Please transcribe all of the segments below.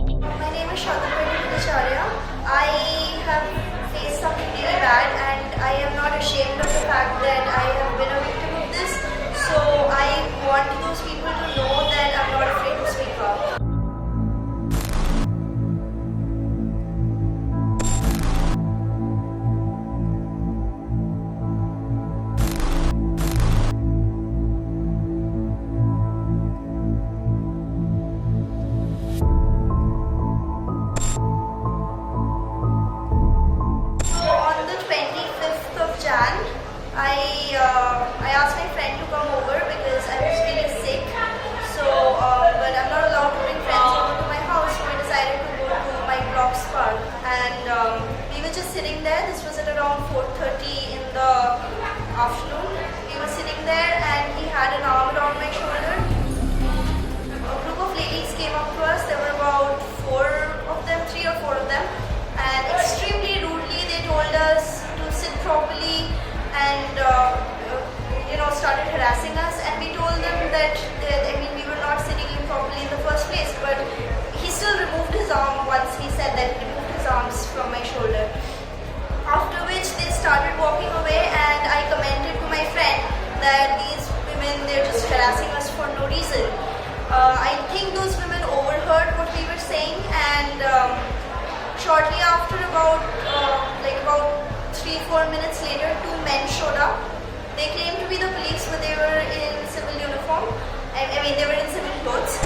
My name is Acharya. I have faced something really bad and I am not ashamed of the fact that I have been a victim of this. So I want those people to know that I'm not afraid to speak up. I asked my friend to come over because I was really sick. So, but I'm not allowed to bring friends over to my house, so I decided to go to my block's park. And we were just sitting there. This was at around 4:30 in the afternoon. We were sitting there, and he had an arm around my shoulder. A group of ladies came up to us. There were about three or four of them, and extremely rudely they told us to sit properly and started harassing us, and we told them that we were not sitting in properly in the first place, but he still removed his arm once he said that he removed his arms from my shoulder. After which they started walking away, and I commented to my friend that these women, they're just harassing us for no reason. I think those women overheard what we were saying, and shortly after about 3-4 minutes later, two men showed up. They claimed to be the police, but they were in civil uniform. They were in civil clothes.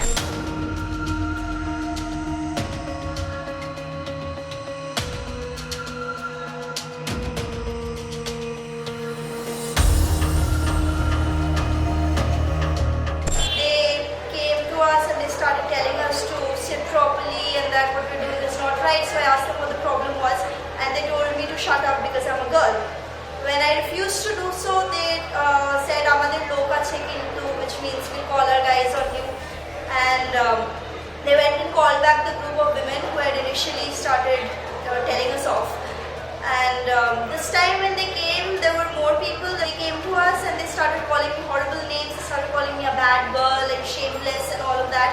They came to us and they started telling us to sit properly and that what we're doing is not right. So I asked them what the problem was, and they told me to shut up because I'm a girl. When I refused to do so, they said, "Amadir locality," which means we'll call our guys on you. And they went and called back the group of women who had initially started telling us off. And this time when they came, there were more people. They came to us and they started calling me horrible names. They started calling me a bad girl and shameless and all of that.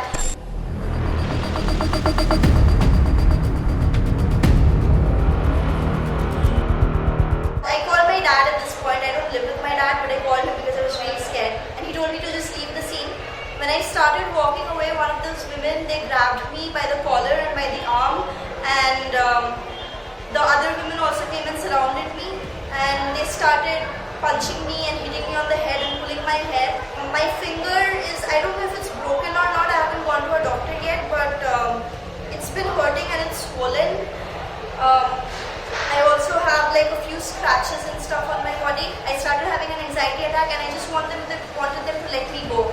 Dad at this point. I don't live with my dad, but I called him because I was really scared, and he told me to just leave the scene. When I started walking away, one of those women, they grabbed me by the collar and by the arm, and the other women also came and surrounded me, and they started punching me and hitting me on the head and pulling my hair. My finger is, I don't know if it's broken or not. I haven't gone to a doctor yet, but it's been hurting and it's swollen. I also have like a few scratches and stuff on my body. I started having an anxiety attack, and I just wanted them to let me go.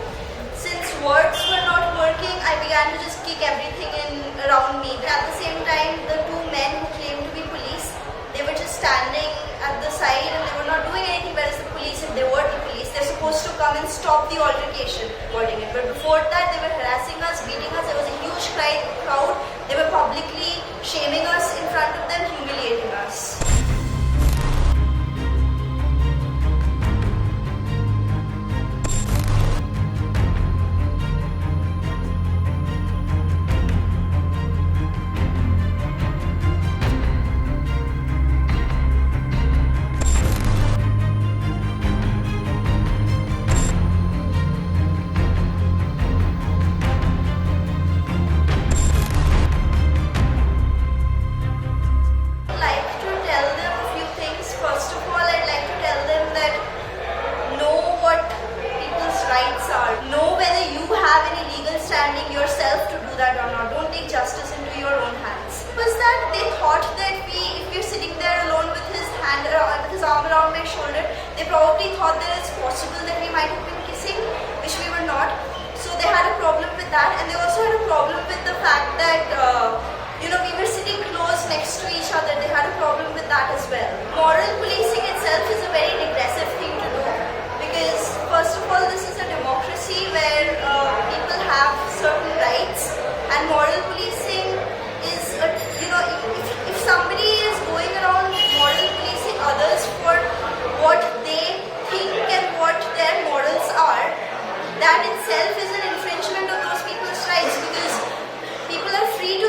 Since words were not working, I began to just kick everything around me. At the same time, the two men who claimed to be police, they were just standing at the side and they were not doing anything, whereas the police, if they were the police, they're supposed to come and stop the altercation. But before that, they were harassing us, beating us. There was a huge crowd. They were publicly shaming us in front of them, humiliating us. Yourself to do that or not. Don't take justice into your own hands. Was that they thought that if we're sitting there alone with his arm around my shoulder, they probably thought that it's possible that we might have been kissing, which we were not. So they had a problem with that, and they also had a problem with the fact that we were sitting close next to each other. They had a problem with that as well. Moral policing itself is a very regressive thing to do, because first of all, this is a democracy where people have certain rights, and moral policing is, if somebody is going around moral policing others for what they think and what their morals are, that itself is an infringement of those people's rights, because people are free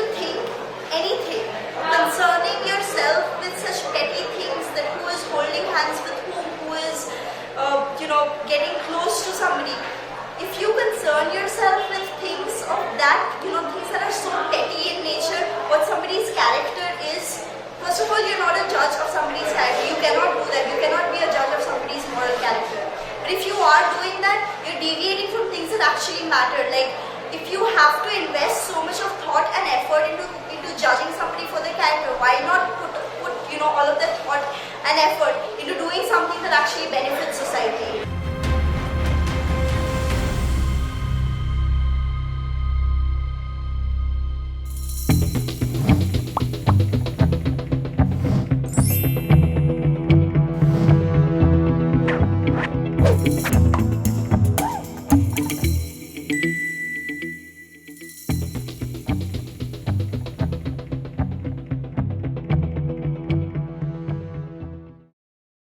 deviating from things that actually matter. Like, if you have to invest so much of thought